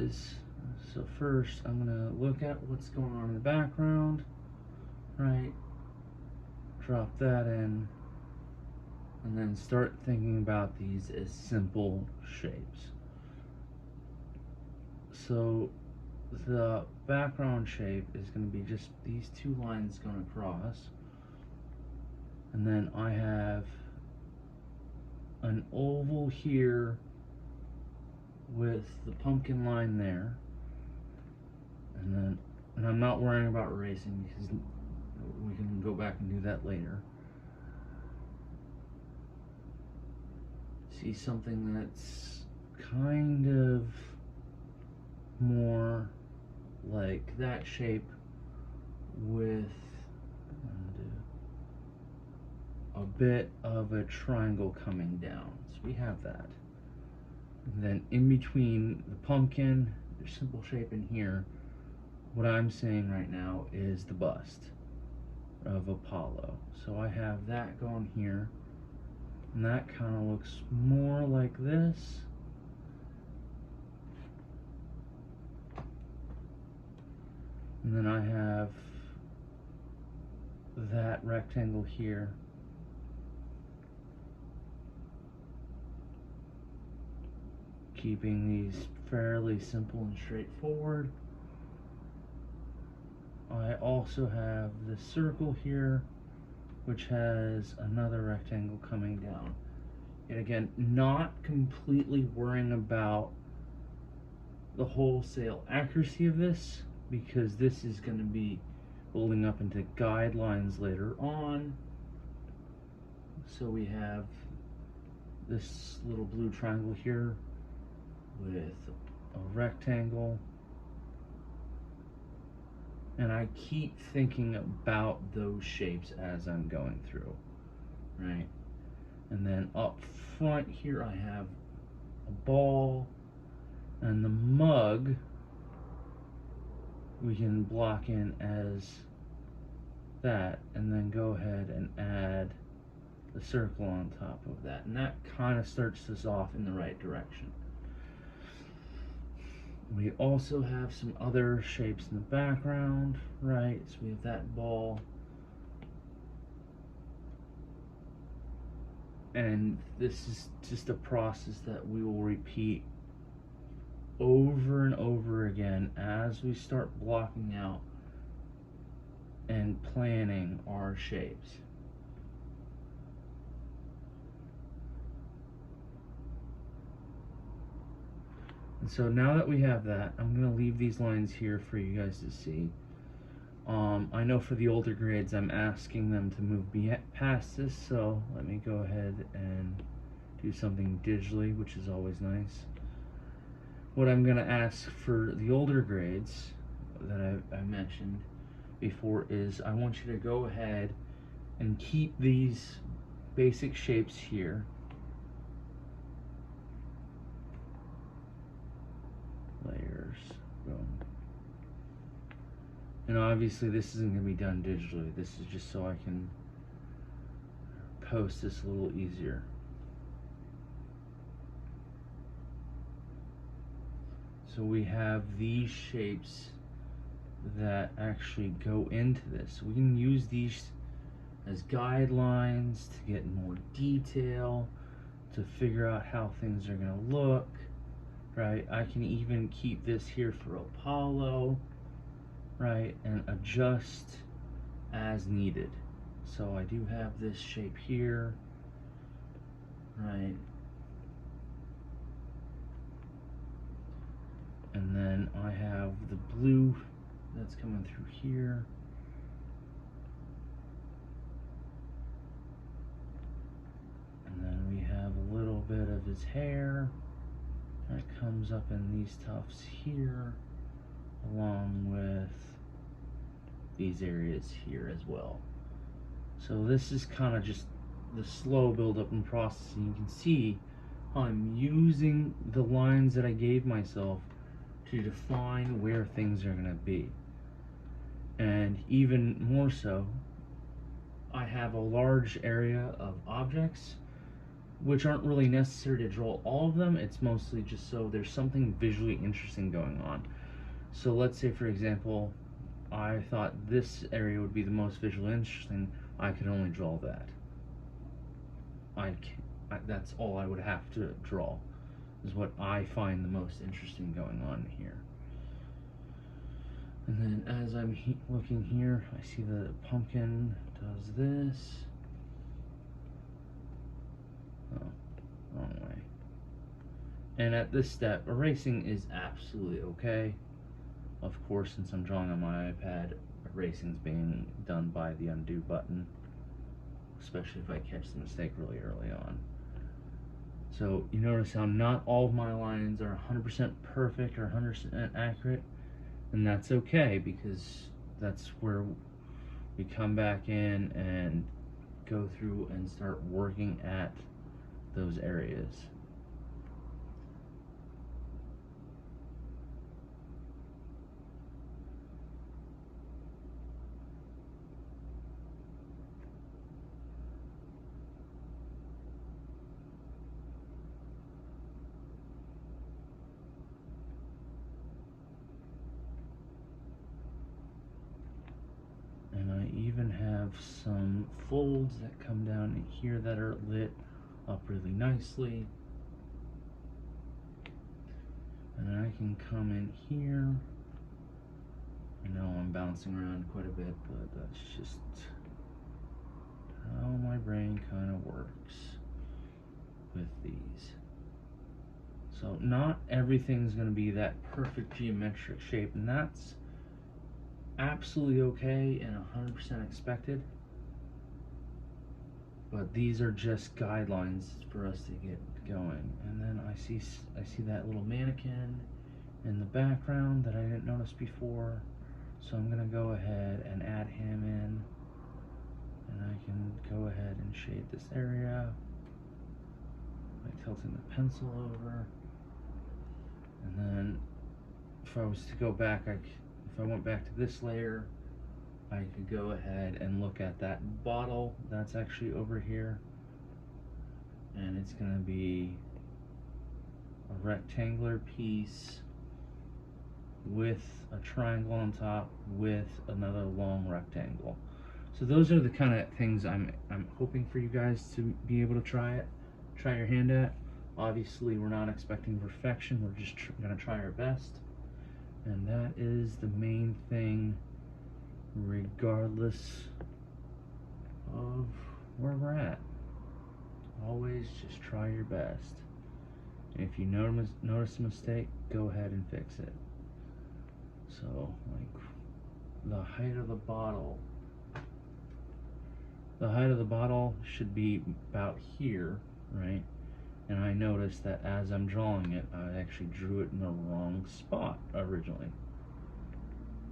is, so first I'm gonna look at what's going on in the background, right? Drop that in, and then start thinking about these as simple shapes. So the background shape is going to be just these two lines going across, and then I have an oval here with the pumpkin line there, and I'm not worrying about erasing because we can go back and do that later. See something that's kind of more like that shape with a bit of a triangle coming down. So we have that. And then in between the pumpkin, the simple shape in here, what I'm seeing right now is the bust of Apollo. So I have that going here, and that kind of looks more like this. And then I have that rectangle here. Keeping these fairly simple and straightforward. I also have the circle here, which has another rectangle coming down. And again, not completely worrying about the wholesale accuracy of this, because this is going to be building up into guidelines later on. So we have this little blue triangle here with a rectangle, and I keep thinking about those shapes as I'm going through, right? And then up front here I have a ball, and the mug we can block in as that, and then go ahead and add the circle on top of that, and that kind of starts us off in the right direction. We also have some other shapes in the background, right? So we have that ball, and this is just a process that we will repeat over and over again as we start blocking out and planning our shapes. And so now that we have that, I'm going to leave these lines here for you guys to see. I know for the older grades I'm asking them to move past this, so let me go ahead and do something digitally, which is always nice. What I'm going to ask for the older grades that I mentioned before is I want you to go ahead and keep these basic shapes here. Layers, boom. And obviously this isn't going to be done digitally. This is just so I can post this a little easier. So we have these shapes that actually go into this. We can use these as guidelines to get more detail, to figure out how things are going to look, right? I can even keep this here for Apollo, right, and adjust as needed. So I do have this shape here, right? And then I have the blue that's coming through here. And then we have a little bit of his hair that comes up in these tufts here, along with these areas here as well. So this is kind of just the slow build up and processing. You can see how I'm using the lines that I gave myself to define where things are going to be. And even more so, I have a large area of objects which aren't really necessary to draw all of them. It's mostly just so there's something visually interesting going on. So let's say, for example, I thought this area would be the most visually interesting. I could only draw that. That's all I would have to draw, is what I find the most interesting going on here. And then as I'm looking here, I see the pumpkin does this. Oh, wrong way. And at this step, erasing is absolutely okay. Of course, since I'm drawing on my iPad, erasing is being done by the undo button, especially if I catch the mistake really early on. So you notice how not all of my lines are 100% perfect or 100% accurate, and that's okay, because that's where we come back in and go through and start working at those areas. And I even have some folds that come down in here that are lit up really nicely. And then I can come in here. I know I'm bouncing around quite a bit, but that's just how my brain kind of works with these. So not everything's going to be that perfect geometric shape, and that's absolutely okay and 100% expected. But these are just guidelines for us to get going. And then I see that little mannequin in the background that I didn't notice before. So I'm gonna go ahead and add him in, and I can go ahead and shade this area by tilting the pencil over. And then if I was to go back, if I went back to this layer, I could go ahead and look at that bottle that's actually over here, and it's gonna be a rectangular piece with a triangle on top with another long rectangle. So those are the kind of things I'm hoping for you guys to be able to try your hand at. Obviously, we're not expecting perfection. We're just gonna try our best, and that is the main thing, regardless of where we're at. Always just try your best. And if you notice a mistake, go ahead and fix it. So, like, the height of the bottle should be about here, right? And I noticed that as I'm drawing it, I actually drew it in the wrong spot originally.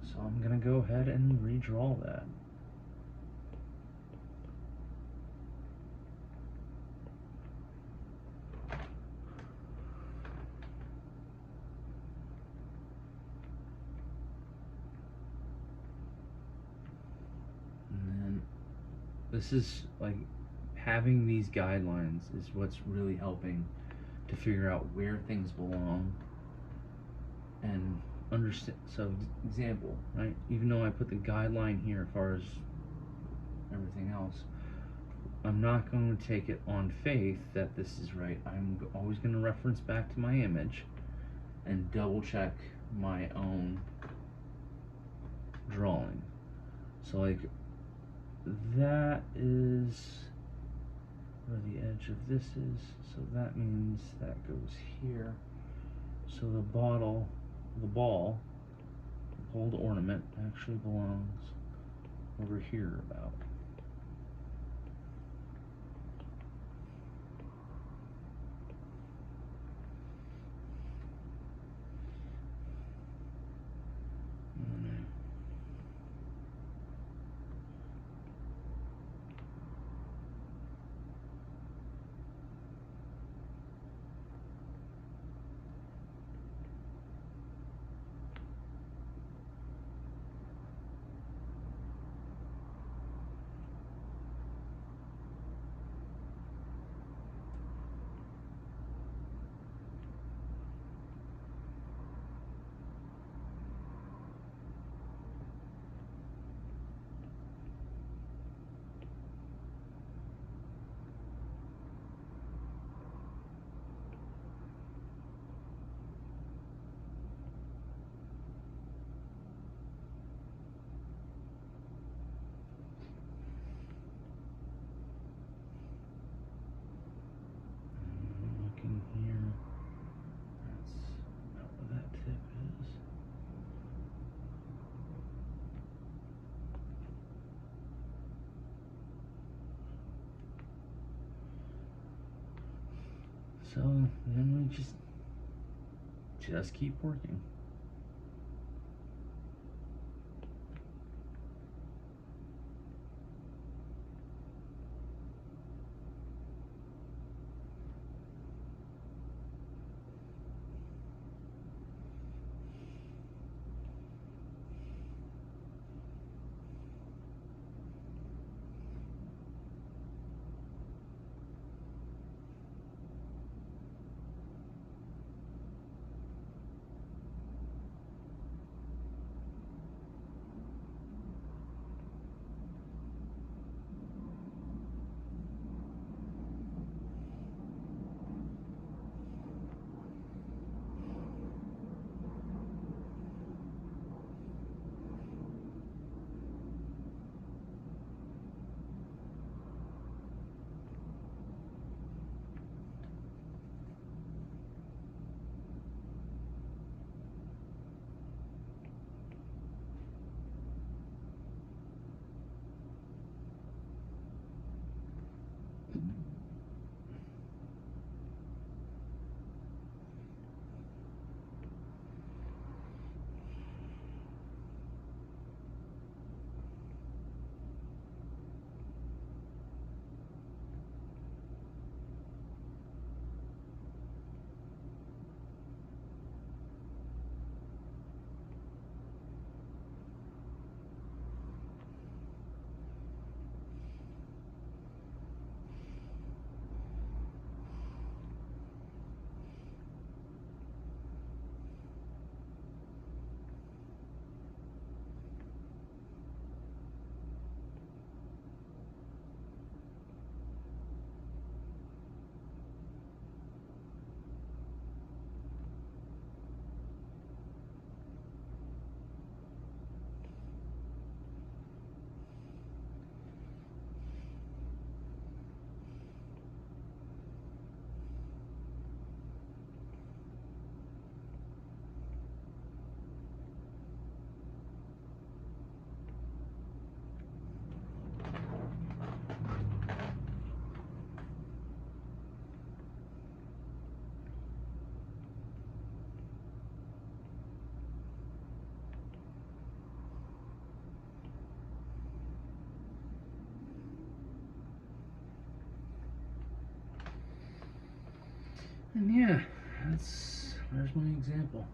So I'm gonna go ahead and redraw that. And then this is like, having these guidelines is what's really helping to figure out where things belong and understand. So example, right, even though I put the guideline here as far as everything else, I'm not going to take it on faith that this is right. I'm always going to reference back to my image and double check my own drawing. So like, that is where the edge of this is, so that means that goes here. So the ball, the gold ornament, actually belongs over here about. So then we just keep working. And yeah, there's my example.